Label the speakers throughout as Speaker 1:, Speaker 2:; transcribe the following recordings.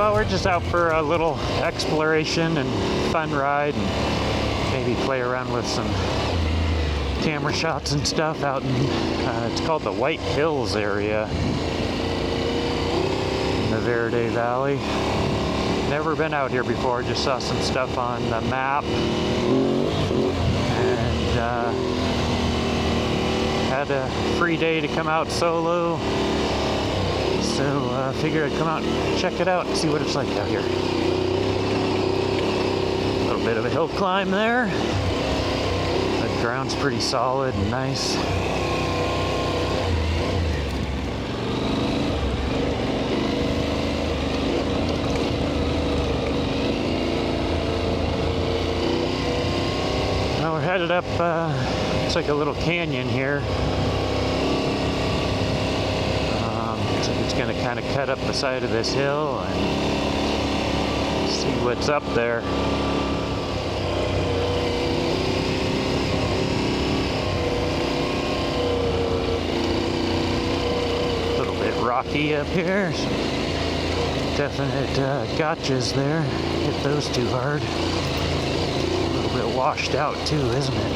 Speaker 1: Well, we're just out for a little exploration and fun ride, and maybe play around with some camera shots and stuff out in, it's called the White Hills area in the Verde Valley. Never been out here before, just saw some stuff on the map, and had a free day to come out solo. So figured I'd come out and check it out and see what it's like out here. A little bit of a hill climb there. The ground's pretty solid and nice. Now we're headed up, it's like a little canyon here. It's going to kind of cut up the side of this hill and see what's up there. A little bit rocky up here. Definite gotchas there. Hit those too hard. A little bit washed out too, isn't it?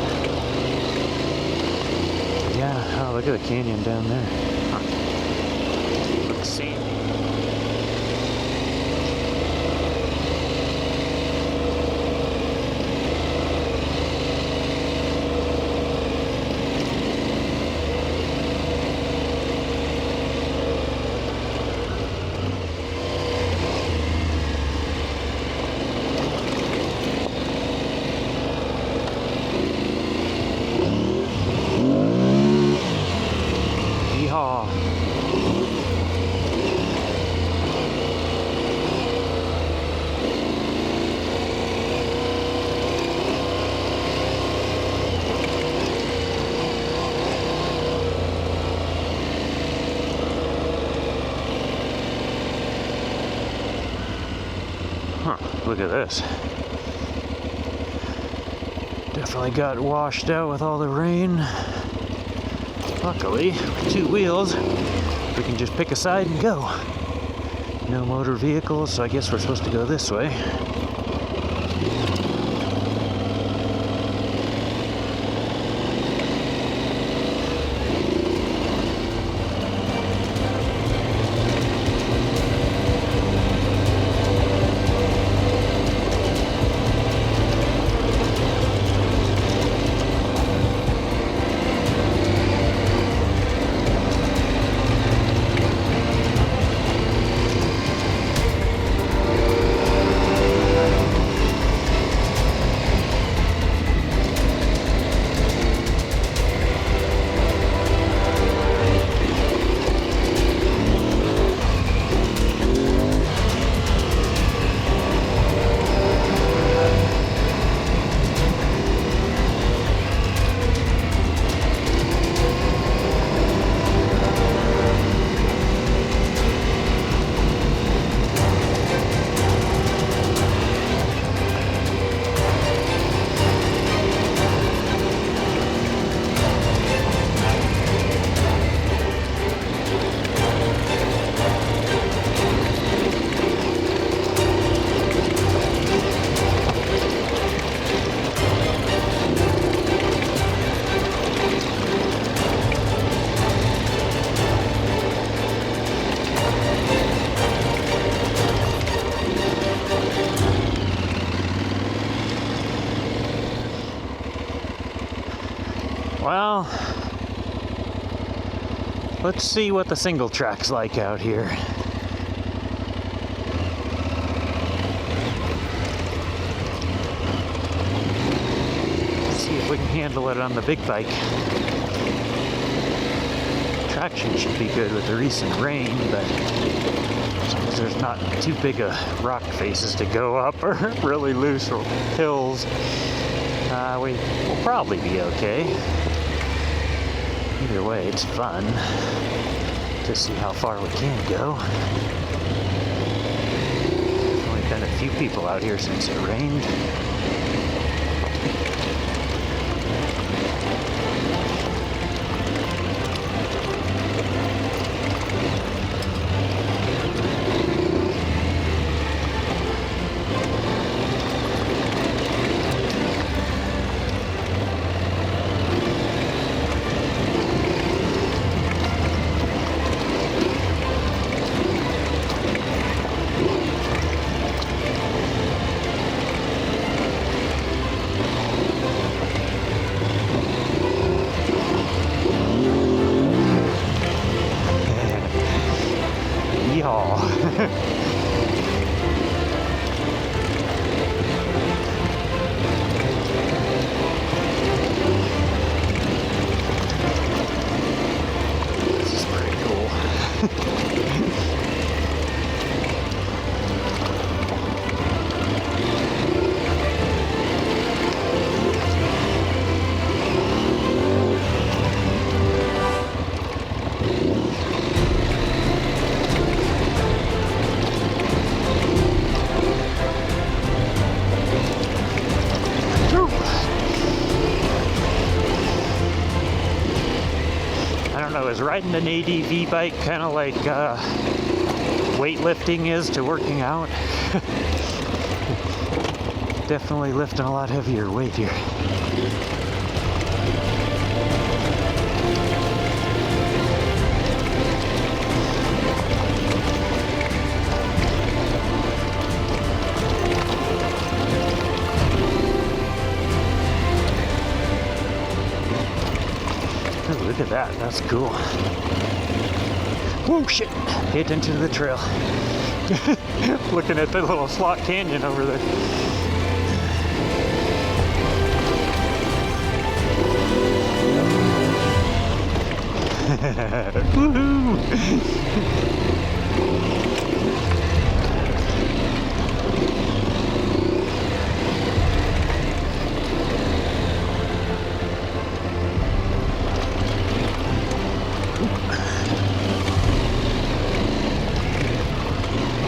Speaker 1: Yeah, oh, look at the canyon down there. Huh. See. Yeehaw. Huh, look at this. Definitely got washed out with all the rain. Luckily, with 2 wheels, we can just pick a side and go. No motor vehicles, so I guess we're supposed to go this way. Well, let's see what the single track's like out here. See if we can handle it on the big bike. Traction should be good with the recent rain, but as long as there's not too big of rock faces to go up or really loose hills, we'll probably be okay. Either way, it's fun to see how far we can go. There's only been a few people out here since it rained. riding an ADV bike kind of like weightlifting is to working out. Definitely lifting a lot heavier weight here. Oh, look at that, that's cool. Whoa, shit! Pay attention to the trail. Looking at the little slot canyon over there. Woohoo!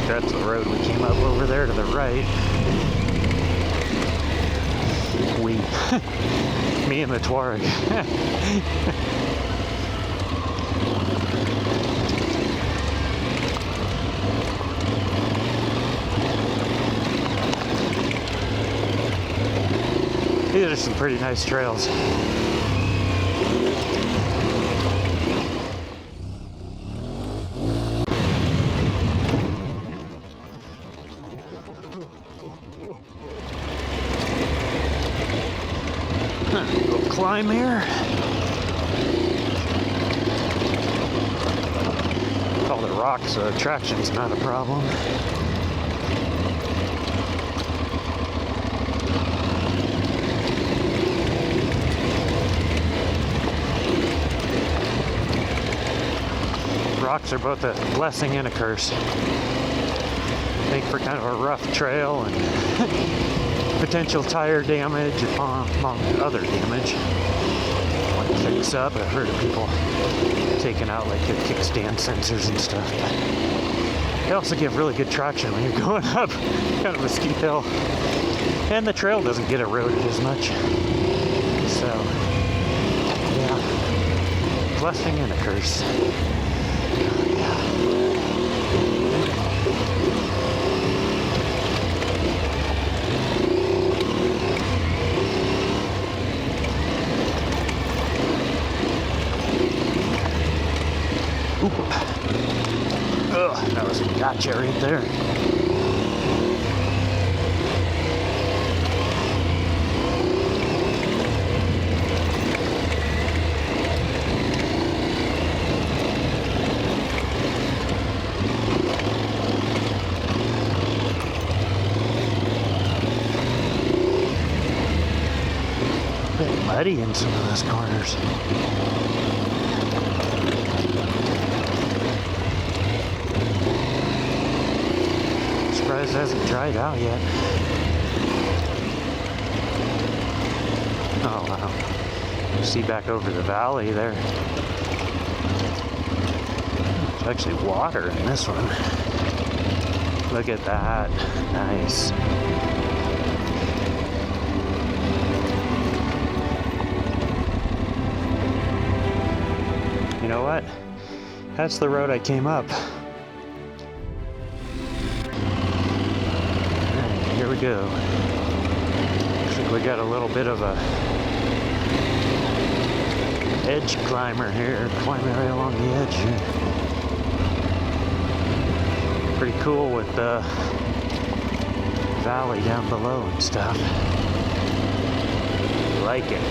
Speaker 1: That's the road we came up over there to the right. Me and the Tuareg. These are some pretty nice trails. Little climb here. All the rocks, so traction's not a problem. Rocks are both a blessing and a curse. Make for kind of a rough trail and potential tire damage among other damage. When it kicks up, I've heard of people taking out like their kickstand sensors and stuff. They also give really good traction when you're going up kind of a steep hill. And the trail doesn't get eroded as much. So, yeah, blessing and a curse. Ugh, that was a gotcha right there. A bit muddy in some of those corners. Surprised it hasn't dried out yet. Oh wow. You see back over the valley there. There's actually water in this one. Look at that. Nice. You know what? That's the road I came up. Here we go. Looks like we got a little bit of a edge climber here, climbing right along the edge here. Pretty cool with the valley down below and stuff. Like it.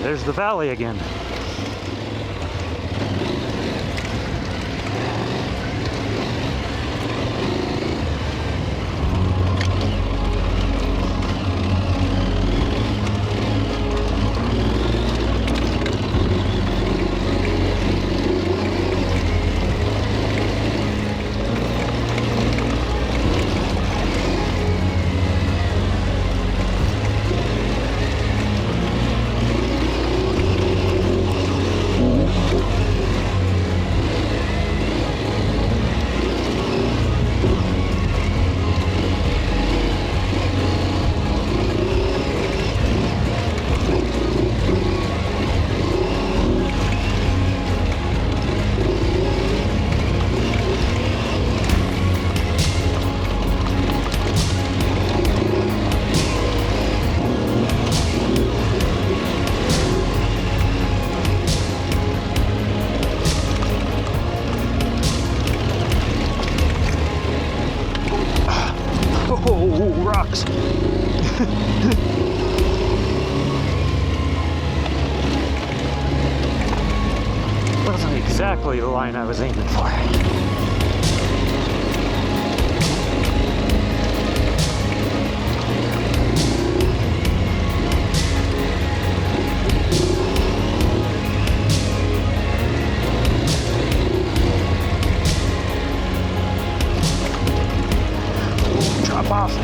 Speaker 1: there's the valley again. Oh, rocks. Wasn't exactly the line I was aiming for. Off.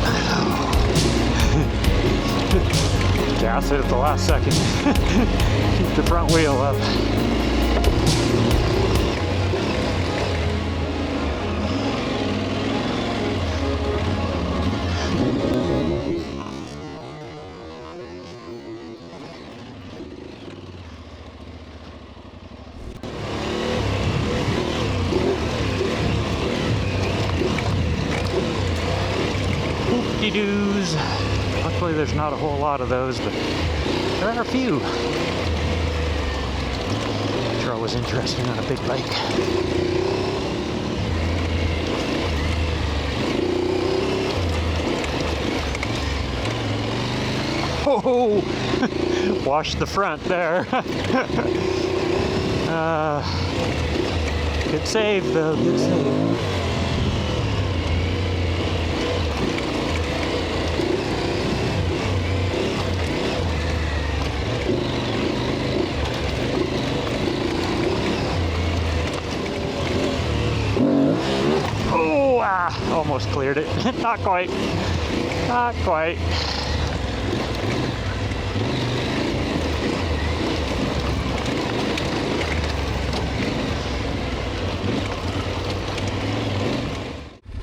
Speaker 1: Gas it at the last second. Keep the front wheel up. Doos. Luckily there's not a whole lot of those, but there are a few. Sure was interesting on a big bike. Oh, wash the front there. Good save though, good save. Almost cleared it. Not quite. Not quite.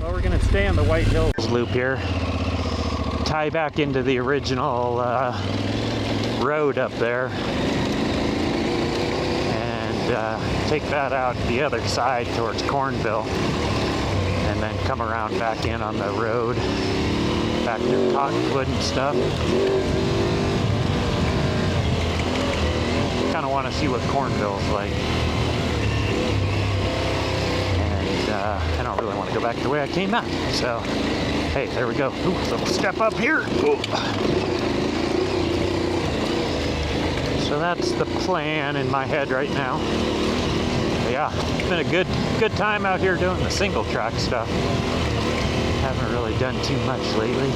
Speaker 1: Well, we're going to stay on the White Hills loop here. Tie back into the original road up there. And take that out the other side towards Cornville. And then come around back in on the road, back through Cottonwood and stuff. Kind of want to see what Cornville's like. And I don't really want to go back the way I came out. So, hey, there we go. Ooh, little step up here. Ooh. So that's the plan in my head right now. But yeah, it's been a good time out here doing the single track stuff. Haven't really done too much lately.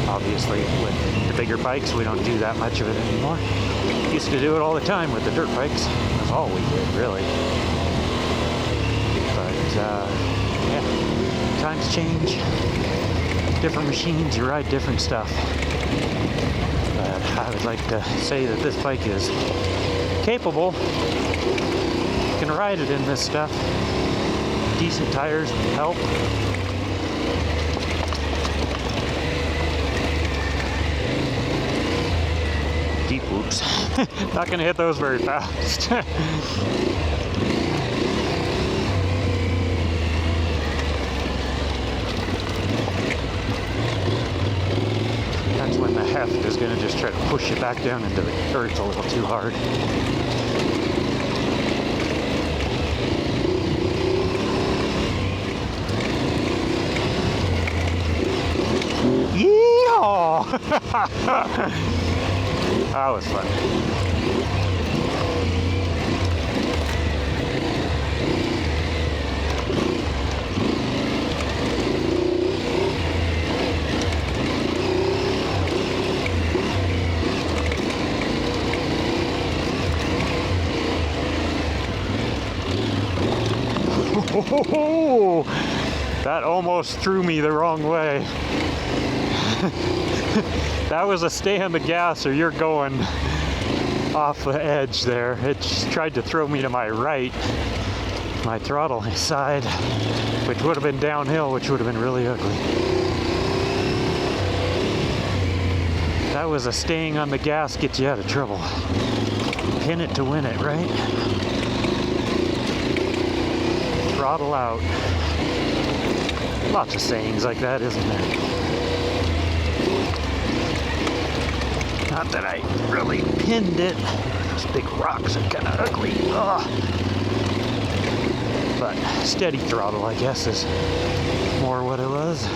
Speaker 1: Obviously, with the bigger bikes, we don't do that much of it anymore. Used to do it all the time with the dirt bikes. That's all we did, really. But yeah, times change. Different machines, you ride different stuff. But I would like to say that this bike is capable. You can ride it in this stuff. Decent tires help. Deep whoops. Not gonna hit those very fast. That's when the heft is gonna just try to push you back down into the earth a little too hard. That was fun. Oh, that almost threw me the wrong way. That was a stay on the gas or you're going off the edge there. It tried to throw me to my right, my throttle side, which would have been downhill, which would have been really ugly. That was a staying on the gas gets you out of trouble. Pin it to win it, right? Throttle out. Lots of sayings like that, isn't there? Not that I really pinned it. Those big rocks are kind of ugly. Ugh. But steady throttle, I guess, is more what it was.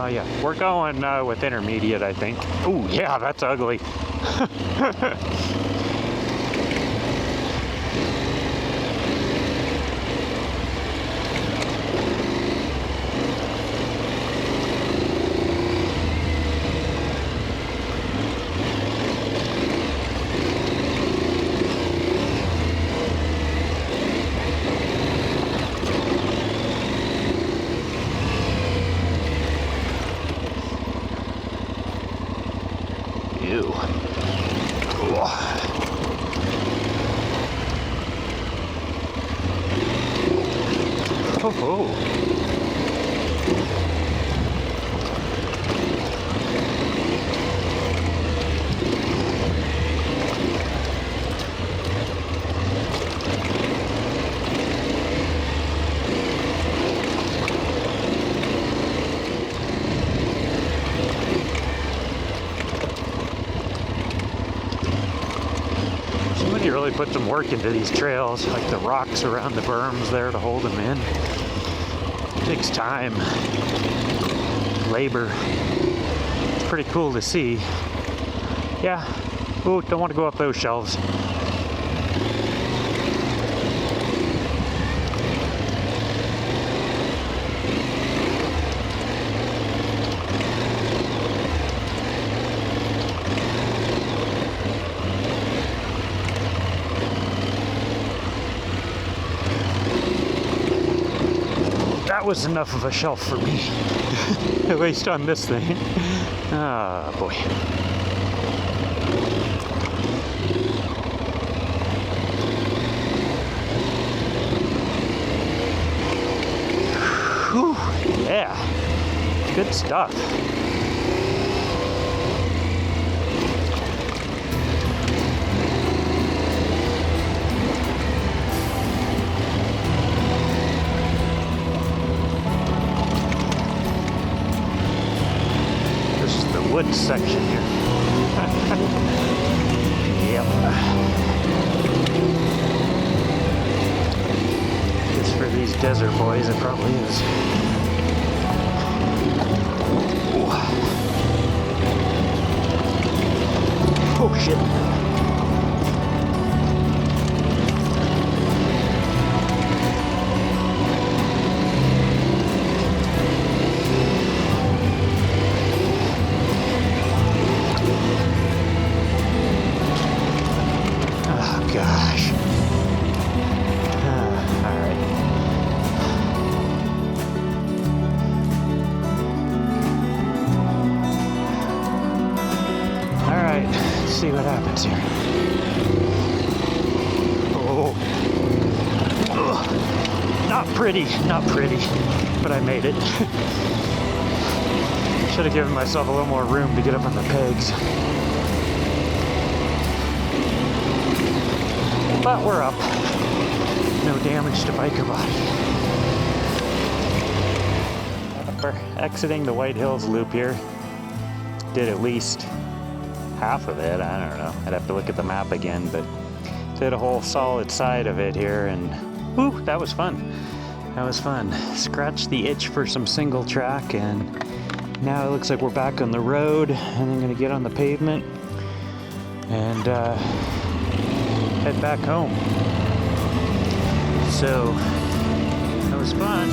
Speaker 1: Yeah, we're going with intermediate, I think. Ooh, yeah, that's ugly. Ew. Oh, oh. Somebody really put some work into these trails, like the rocks around the berms there to hold them in. It takes time, labor. It's pretty cool to see. Yeah. Ooh, don't want to go up those shelves. that was enough of a shelf for me. At least on this thing. Ah, boy. Whew, yeah. Good stuff. Wood section here. Yep. Guess for these desert boys it probably is. Ooh. Oh shit. Gosh. Alright. Alright, let's see what happens here. Oh. Ugh. Not pretty, but I made it. Should have given myself a little more room to get up on the pegs. But we're up. No damage to biker body. We're exiting the White Hills loop here. Did at least half of it, I don't know. I'd have to look at the map again, but did a whole solid side of it here, and whew, that was fun. That was fun. Scratched the itch for some single track, and now it looks like we're back on the road, and I'm gonna get on the pavement and head back home. So that was fun.